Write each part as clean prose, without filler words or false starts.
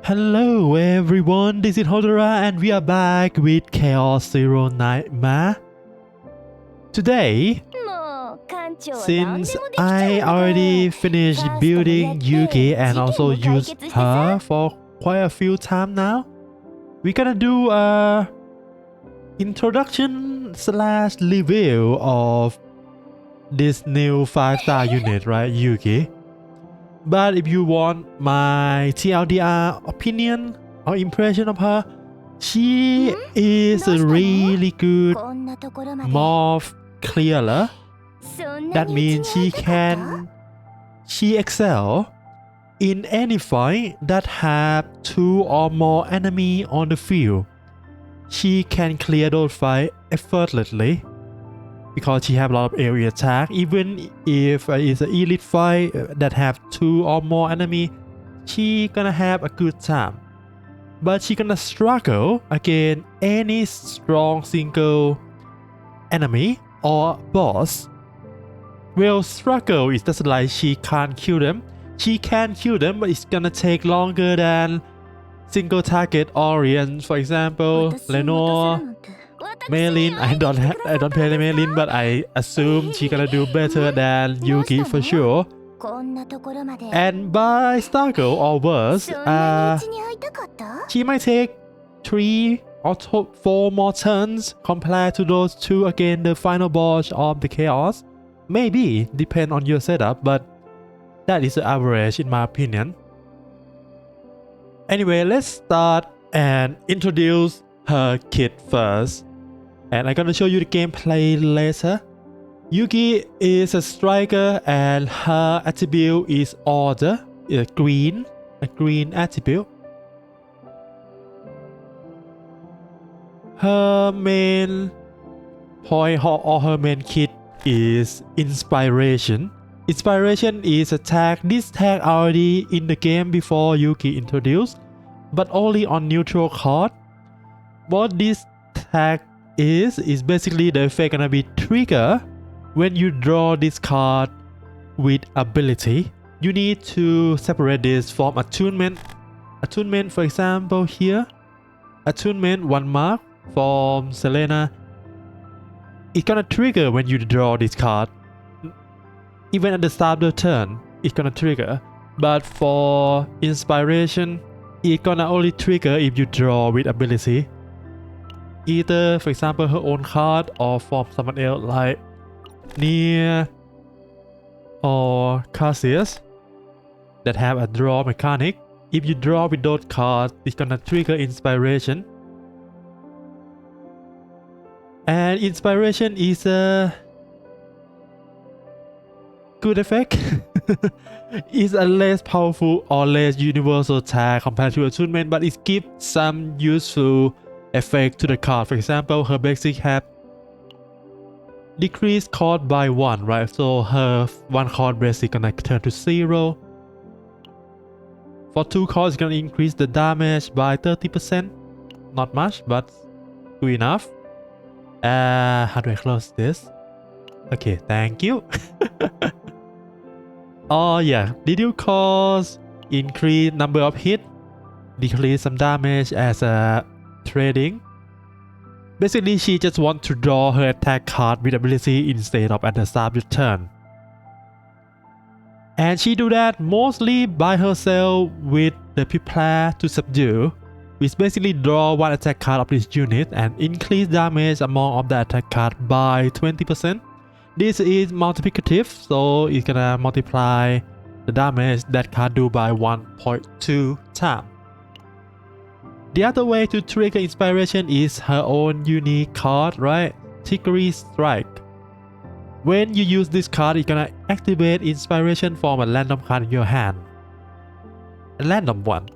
Hello everyone, this is Hodora and we are back with Chaos Zero Nightmare. Today, since I already finished building Yuki and also used her for quite a few times now, we're gonna do a introduction / review of this new 5-star unit, right, Yuki. But if you want my TLDR opinion or impression of her, she is a really good morph clearer. That means she excel in any fight that have 2 or more enemy on the field. She can clear those fights effortlessly because she have a lot of area attack. Even if it's an elite fight that have 2 or more enemy, she gonna have a good time. But she gonna struggle against any strong single enemy or boss. Well, struggle is just like she can't kill them. She can kill them, but it's gonna take longer than single target Orient, for example, Lenore, Maylin. I don't play Maylin, but I assume she gonna do better than Yuki for sure. And by struggle or worse, she might take 3 or 4 more turns compared to those 2 against the final boss of the Chaos. Maybe, depend on your setup, but that is the average in my opinion. Anyway, let's start and introduce her kit first. And I'm gonna show you the gameplay later. Yuki is a striker and her attribute is order, a green attribute. Her main point or her main kit is inspiration. Inspiration is a tag. This tag already in the game before Yuki introduced, but only on neutral card. What this tag is basically the effect gonna be trigger when you draw this card with ability. You need to separate this from attunement. Attunement, for example, here, attunement 1 mark from Selena. It's gonna trigger when you draw this card. Even at the start of the turn, it's gonna trigger. But for inspiration, it's gonna only trigger if you draw with ability. Either, for example, her own card or from someone else like Nia or Cassius that have a draw mechanic. If you draw with those cards, it's gonna trigger inspiration. And inspiration is a good effect. It's a less powerful or less universal tag compared to attunement, but it gives some useful effect to the card. For example, her basic have decreased cost by 1, right? So her 1 cost basic gonna turn to 0. For 2 costs, it's gonna increase the damage by 30%. Not much, but good enough. How do I close this? Okay, thank you. Oh yeah, reduce cost, increase number of hit, decrease some damage as a trading. Basically, she just wants to draw her attack card with ability instead of at the start of the turn. And she do that mostly by herself with the prepare to subdue, which basically draw 1 attack card of this unit and increase damage amount of the attack card by 20%. This is multiplicative, so it's gonna multiply the damage that card do by 1.2 times. The other way to trigger inspiration is her own unique card, right? Trickery Strike. When you use this card, it's gonna activate inspiration from a random card in your hand. A random one.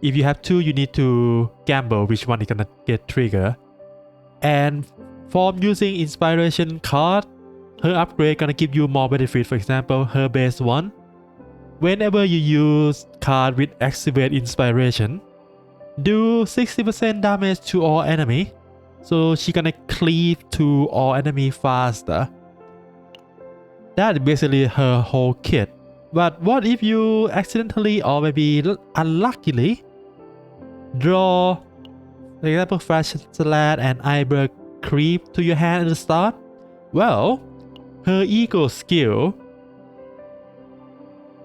If you have 2, you need to gamble which one is gonna get triggered. And from using inspiration card, her upgrade gonna give you more benefit. For example, her base 1. Whenever you use card with activate inspiration, do 60% damage to all enemy. So she gonna cleave to all enemy faster. That is basically her whole kit. But what if you accidentally or maybe unluckily draw, for example, Flash Slash and Iceberg Creep to your hand at the start, well, her ego skill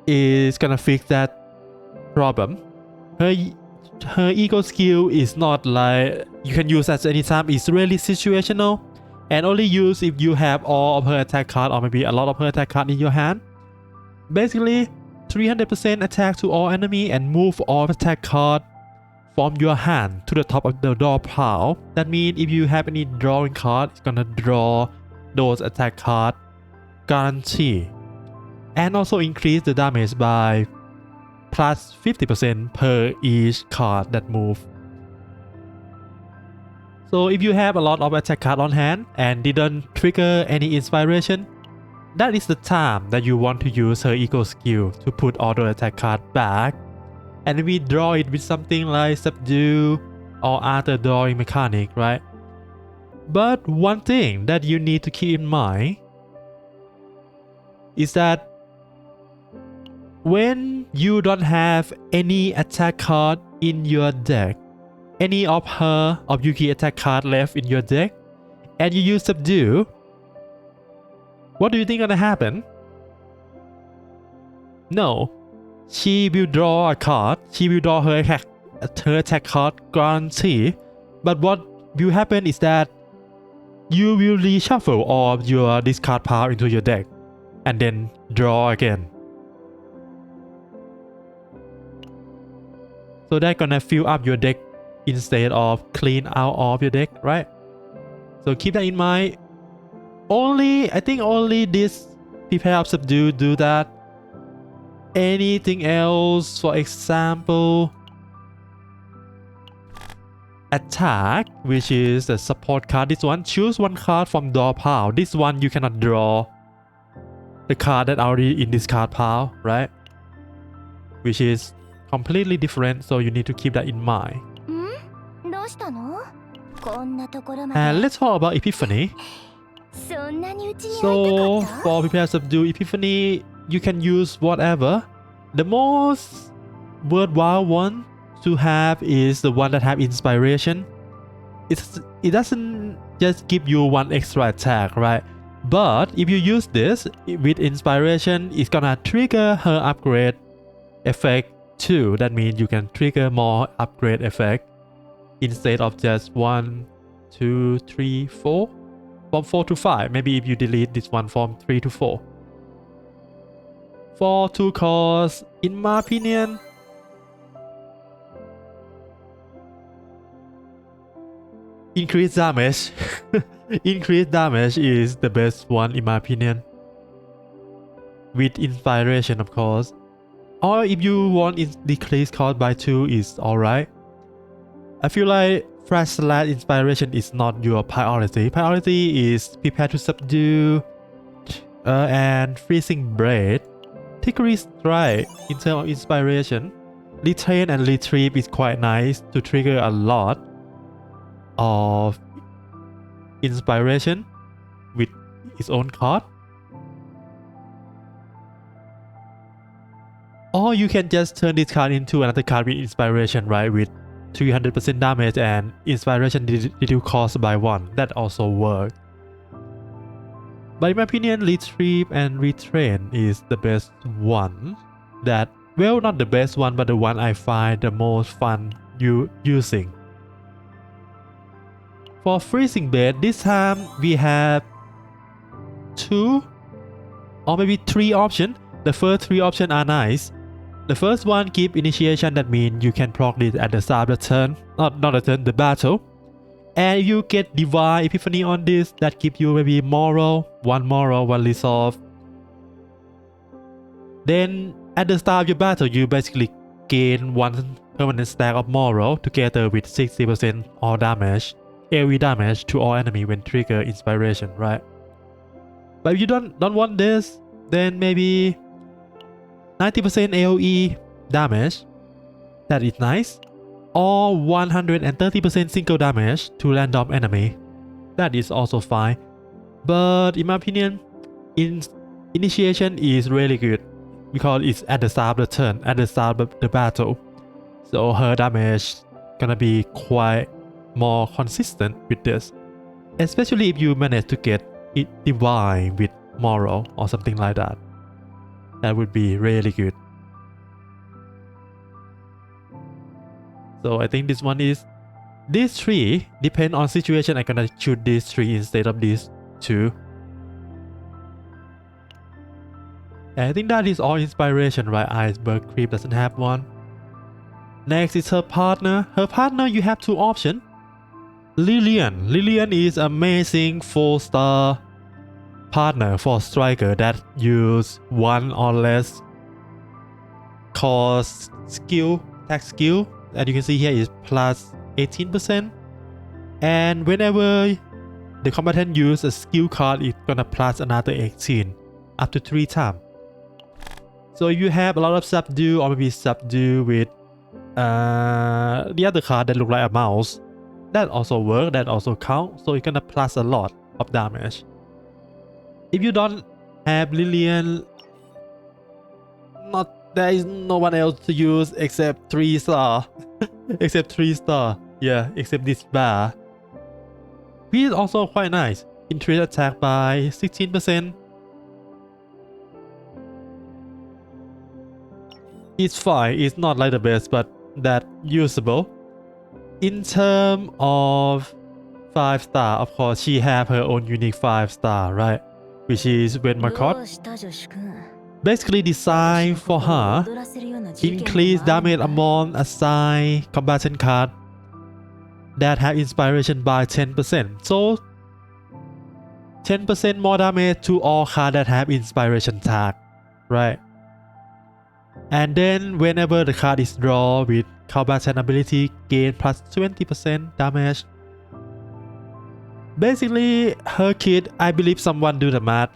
is gonna fix that problem. Her ego skill is not like you can use at any time. It's really situational and only use if you have all of her attack card or maybe a lot of her attack card in your hand. Basically 300% attack to all enemy and move all attack card from your hand to the top of the draw pile. That means if you have any drawing card, it's gonna draw those attack card guarantee. And also increase the damage by plus 50% per each card that move. So if you have a lot of attack card on hand and didn't trigger any inspiration, that is the time that you want to use her ego skill to put all the attack card back and maybe draw it with something like subdue or other drawing mechanic, right? But one thing that you need to keep in mind is that when you don't have any attack card in your deck, any of Yuki attack card left in your deck, and you use subdue, what do you think gonna happen? No, she will draw a card, she will draw her attack card guarantee, but what will happen is that you will reshuffle all of your discard pile into your deck and then draw again. So that's gonna fill up your deck instead of clean out of your deck, right? So keep that in mind. I think only this prepare up subdue do that. Anything else, for example, attack, which is the support card. This one, choose one card from draw pile. This one you cannot draw the card that already in this card pile, right? Which is completely different, so you need to keep that in mind. And let's talk about Epiphany. So for prepare subdue Epiphany, you can use whatever. The most worthwhile one to have is the one that have inspiration. It doesn't just give you one extra attack, right? But if you use this with inspiration, it's gonna trigger her upgrade effect too. That means you can trigger more upgrade effect instead of just 1, 2, 3, 4. From 4 to 5, maybe if you delete this one from 3 to 4. For 2 costs, in my opinion, increased damage. Increased damage is the best one in my opinion. With inspiration, of course. Or if you want decrease cost by 2 is alright. I feel like Flash Slash inspiration is not your priority. Priority is prepare to subdue and freezing blade. Hickory strike in terms of inspiration. Retrain and retrieve is quite nice to trigger a lot of inspiration with its own card. Or you can just turn this card into another card with inspiration, right? With 300% damage and inspiration reduce cost by 1. That also works. But in my opinion, retrieve and retrain is the best one. That, well, not the best one, but the one I find the most fun using. For freezing bed, this time we have 2 or maybe 3 options. The first 3 options are nice. The first one give initiation, that means you can proc this at the start of the turn, not the turn, the battle. And you get Divine Epiphany on this, that give you maybe moral, 1 resolve. Then at the start of your battle, you basically gain 1 permanent stack of moral together with 60% all damage, AoE damage to all enemy when trigger inspiration, right? But if you don't want this, then maybe 90% AoE damage, that is nice, or 130% single damage to random enemy, that is also fine. But in my opinion, initiation is really good because it's at the start of the turn, at the start of the battle, so her damage gonna be quite more consistent with this, especially if you manage to get it divine with moral or something like that. That would be really good. So I think this one is, these three depend on situation. I'm gonna choose these three instead of these two. And I think that is all inspiration, right? Iceberg Creep doesn't have one. Next is her partner. Her partner, you have two options. Lillian. Lillian is amazing 4-star partner for striker that use one or less cost skill, attack skill. And you can see here is plus 18%. And whenever the combatant use a skill card, it's gonna plus another 18 up to 3 times. So if you have a lot of subdue or maybe subdue with the other card that look like a mouse, that also work, that also count. So it's gonna plus a lot of damage. If you don't have Lillian, there is no one else to use except 3-star. Except 3-star. Yeah, except this bar. He is also quite nice. Increase attack by 16%. It's fine. It's not like the best, but that usable. In terms of 5-star, of course, she have her own unique 5-star, right? Which is Wenmakot. Basically designed for her. Increase damage among assigned combatant card that have inspiration by 10%. So 10% more damage to all cards that have inspiration tag, right? And then whenever the card is drawn with combatant ability, gain plus 20% damage. Basically, her kit, I believe someone do the math.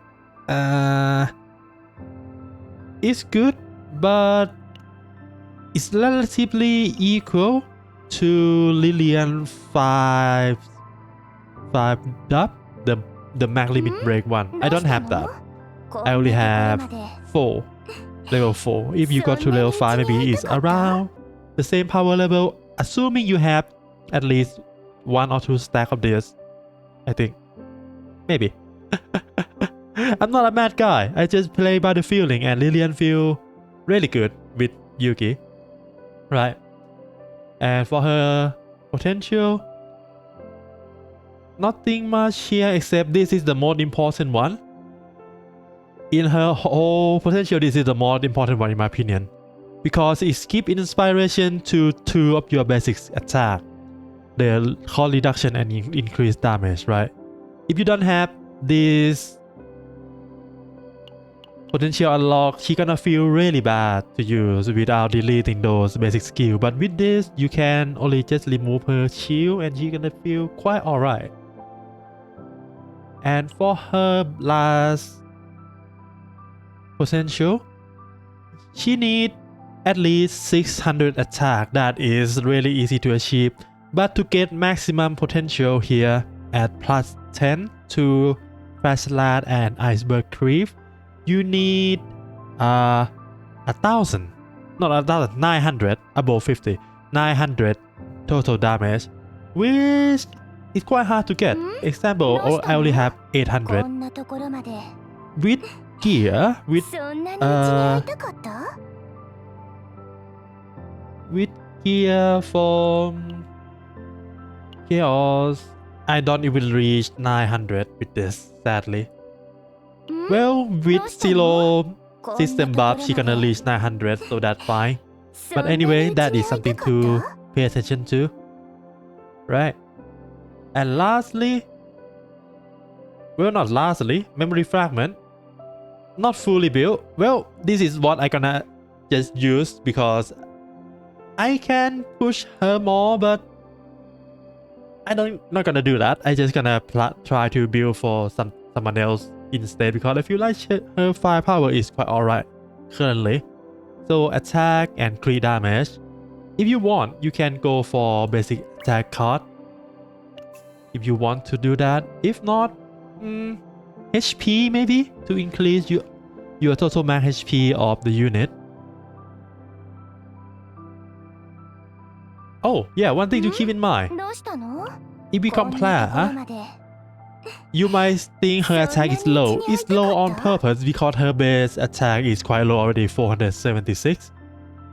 It's good, but it's relatively equal to Lillian 5 dub, the max limit break one. I don't have that. I only have 4. Level 4. If you got to level 5, maybe it's around the same power level, assuming you have at least 1 or 2 stack of this. I think. Maybe. I'm not a mad guy. I just play by the feeling, and Lillian feel really good with Yuki. Right. And for her potential, nothing much here except this is the most important one. In her whole potential, this is the most important one in my opinion, because it gives inspiration to 2 of your basic attack, the cost reduction and increased damage, right? If you don't have this potential unlock, she's gonna feel really bad to use without deleting those basic skills. But with this, you can only just remove her shield and she's gonna feel quite alright. And for her last potential, she need at least 600 attack. That is really easy to achieve, but to get maximum potential here at plus 10 to Flashlight and Iceberg Creep, you need 1,000, not 1,000, 900 above 50, 900 total damage, which is quite hard to get. Example, I only have 800 with gear, with gear from chaos. I don't even reach 900 with this, sadly. Well, with zero system buff, she gonna reach 900, so that's fine. But anyway, that is something to pay attention to, right? And lastly, well, not lastly, memory fragment. Not fully built. Well, this is what I gonna just use because I can push her more, but not gonna do that. I just gonna try to build for someone else instead, because I feel like her firepower is quite alright currently. So attack and crit damage. If you want, you can go for basic attack card if you want to do that. If not, HP maybe to increase your total max HP of the unit. Oh, yeah, one thing to keep in mind. どうしたの If we こんなところ compare, まで you might think her attack is low. It's low on purpose because her base attack is quite low already, 476.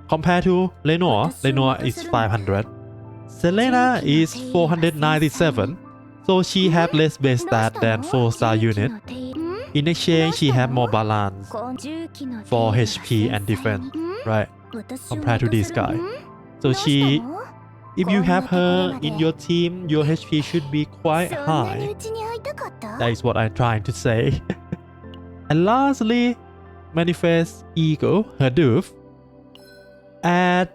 Compared to Lenore is 500. Selena is 497. So she have less base stat than 4-star unit. In exchange, she have more balance for HP and defense, right? Compared to this guy. So she, if you have her in your team, your HP should be quite high. That is what I'm trying to say. And lastly, Manifest Ego, her doof. Add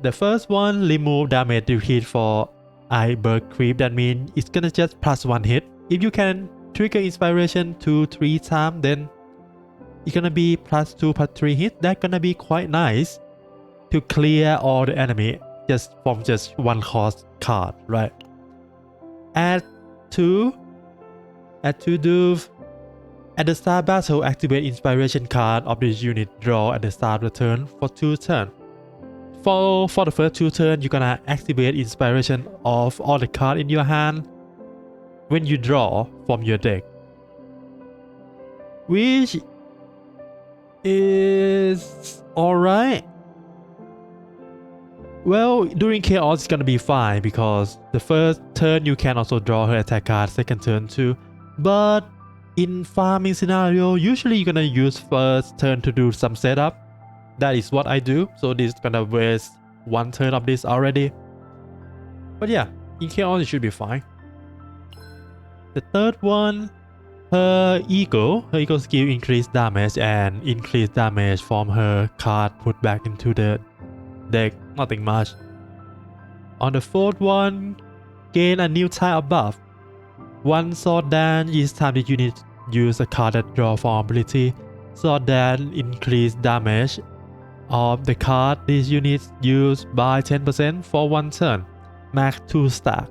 the first one, remove damage to hit for Iceberg Creep. That means it's gonna just plus 1 hit. If you can trigger inspiration 2-3 times, then it's gonna be plus 2 plus 3 hit. That's gonna be quite nice to clear all the enemy just from just one cost card, right? Add 2 doof. At the start battle, activate inspiration card of this unit draw at the start of the turn for 2 turns. For the first 2 turns, you're gonna activate inspiration of all the cards in your hand when you draw from your deck, which is alright. Well, during chaos it's gonna be fine because the first turn you can also draw her attack card, second turn too. But in farming scenario, usually you're gonna use first turn to do some setup. That is what I do. So this is gonna waste 1 turn of this already. But yeah, in chaos it should be fine. The third one, her ego skill increase damage and increase damage from her card put back into the deck. Nothing much. On the fourth one, gain a new type of buff. 1 sword dance each time that you need to use a card that draw from ability. Sword dance increase damage of the card this unit used by 10% for 1 turn, max 2 stack.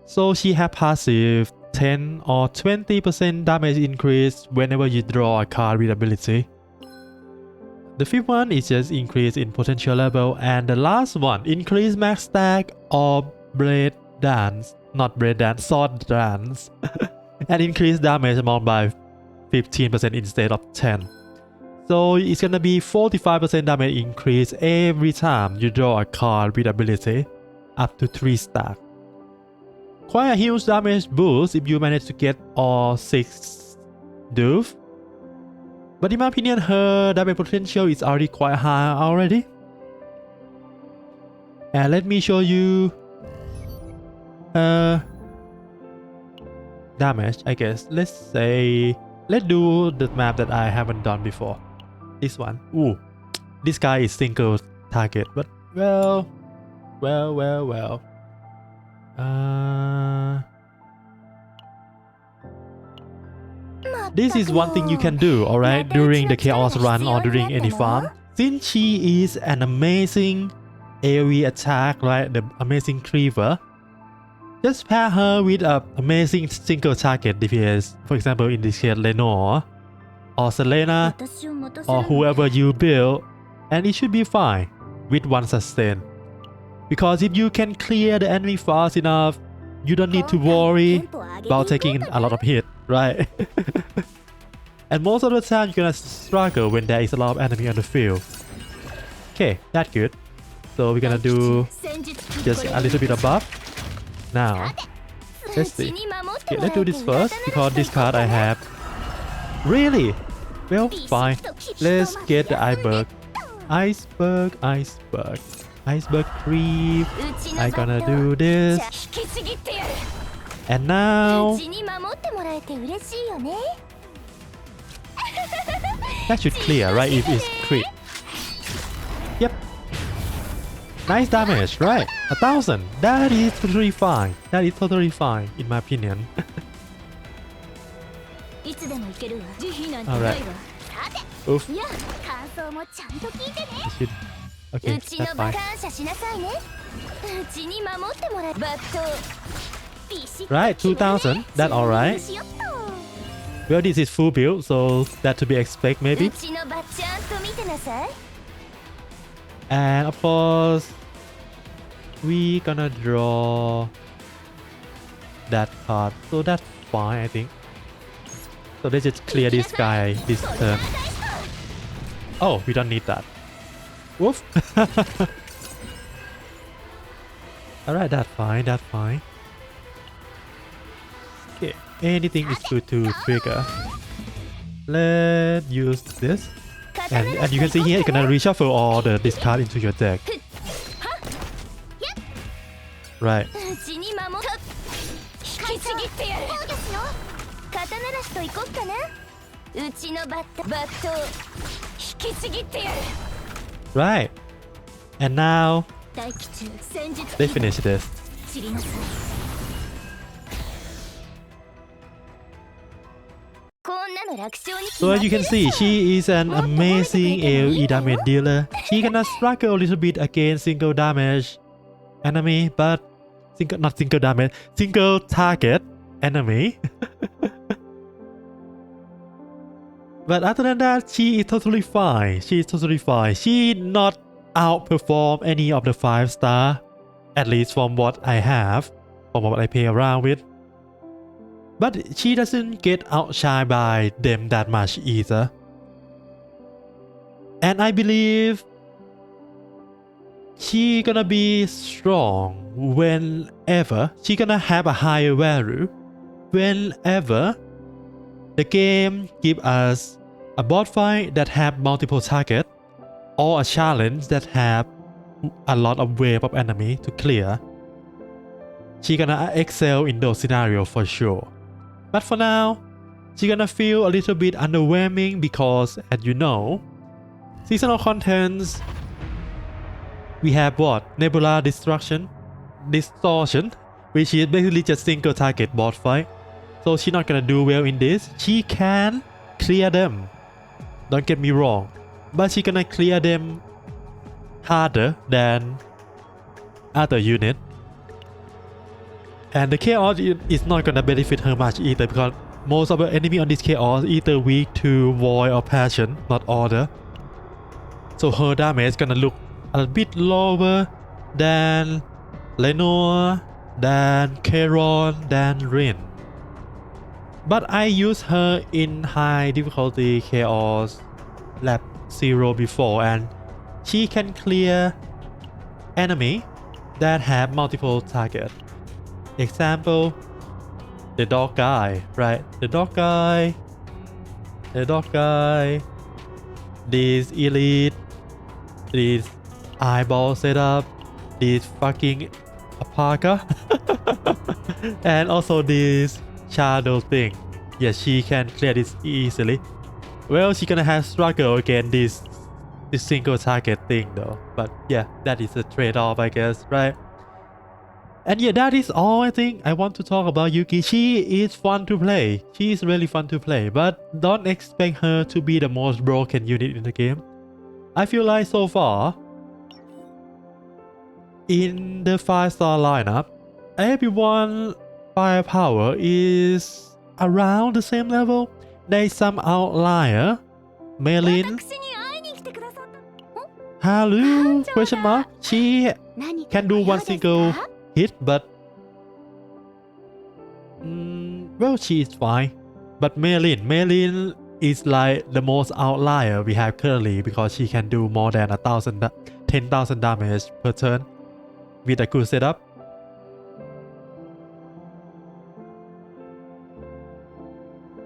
So she have passive 10 or 20% damage increase whenever you draw a card with ability. The fifth one is just increase in potential level, and the last one, increase max stack of blade dance, not blade dance, sword dance, and increase damage amount by 15% instead of 10. So it's gonna be 45% damage increase every time you draw a card with ability, up to 3 stack. Quite a huge damage boost if you manage to get all 6 doof. But in my opinion, her damage potential is already quite high already. And let me show you damage, I guess. Let's do the map that I haven't done before. This one. Ooh, this guy is single target, but well. This is one thing you can do, alright, during the chaos run or during any farm. Since she is an amazing AoE attack, right, the amazing cleaver, just pair her with an amazing single target DPS. For example, in this case, Lenore or Selena or whoever you build, and it should be fine with 1 sustain. Because if you can clear the enemy fast enough, you don't need to worry about taking a lot of hit, right? And most of the time you're gonna struggle when there is a lot of enemy on the field. Okay, that's good. So we're gonna do just a little bit of buff. Now, let's see. Okay, let's do this first because this card I have. Really? Well, fine. Let's get the Iceberg. Iceberg Creep. I'm gonna do this. And now that should clear, right? If it's creep. Yep. Nice damage, right? 1,000. That is totally fine. That is totally fine, in my opinion. Alright. Oof. Okay, that's fine. Right, 2,000. That's alright. Well, this is full build, so that to be expected maybe. And of course, we gonna draw that card, so that's fine, I think. So let's just clear this guy this turn. Oh, we don't need that. Woof. Alright, that's fine, that's fine. Okay, anything is good to trigger. Let's use this. And you can see here, you're gonna reshuffle all the discard into your deck. Right. Right. And now they finish this. So as you can see, she is an amazing AoE damage dealer. She gonna struggle a little bit against single damage enemy, but single target enemy. But other than that, she is totally fine. She is totally fine. She not outperform any of the 5-star, at least from what I have, from what I play around with. But she doesn't get outshined by them that much either. And I believe she gonna be strong whenever she gonna have a higher value whenever the game give us a boss fight that have multiple targets or a challenge that have a lot of wave of enemy to clear. She gonna excel in those scenarios for sure. But for now, she gonna feel a little bit underwhelming because, as you know, seasonal contents, we have what? Nebula Distortion, which is basically just single target boss fight. So she's not gonna do well in this. She can clear them, don't get me wrong, but she gonna clear them harder than other units. And the chaos is not gonna benefit her much either, because most of the enemy on this chaos either weak to void or passion, not order. So her damage is gonna look a bit lower than Lenore, than Charon, than Rin. But I used her in high difficulty chaos lab 0 before, and she can clear enemy that have multiple targets. Example, the dog guy, right? The dog guy, this elite, this eyeball setup, this fucking alpaca, and also this shadow thing. Yes, she can clear this easily. Well, she gonna have struggle against this single target thing though. But yeah, that is a trade-off, I guess, right? And yeah, that is all I think I want to talk about Yuki. She is fun to play. She is really fun to play, but don't expect her to be the most broken unit in the game. I feel like so far, in the 5-star lineup, everyone firepower is around the same level. There is some outlier. Melin, Halu, question mark. She can do one single hit, but well, she is fine. But Melin is like the most outlier we have currently, because she can do more than 10,000 damage per turn with a good setup.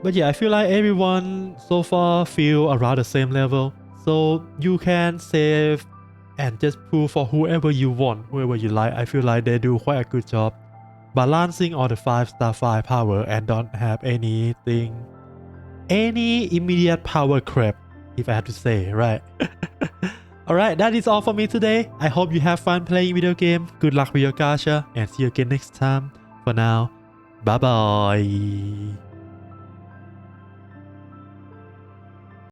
But yeah, I feel like everyone so far feel around the same level, so you can save and just pull for whoever you want, whoever you like. I feel like they do quite a good job balancing all the 5-star firepower and don't have any immediate power creep, if I have to say, right? Alright, that is all for me today. I hope you have fun playing video game. Good luck with your gacha, and see you again next time. For now, bye bye.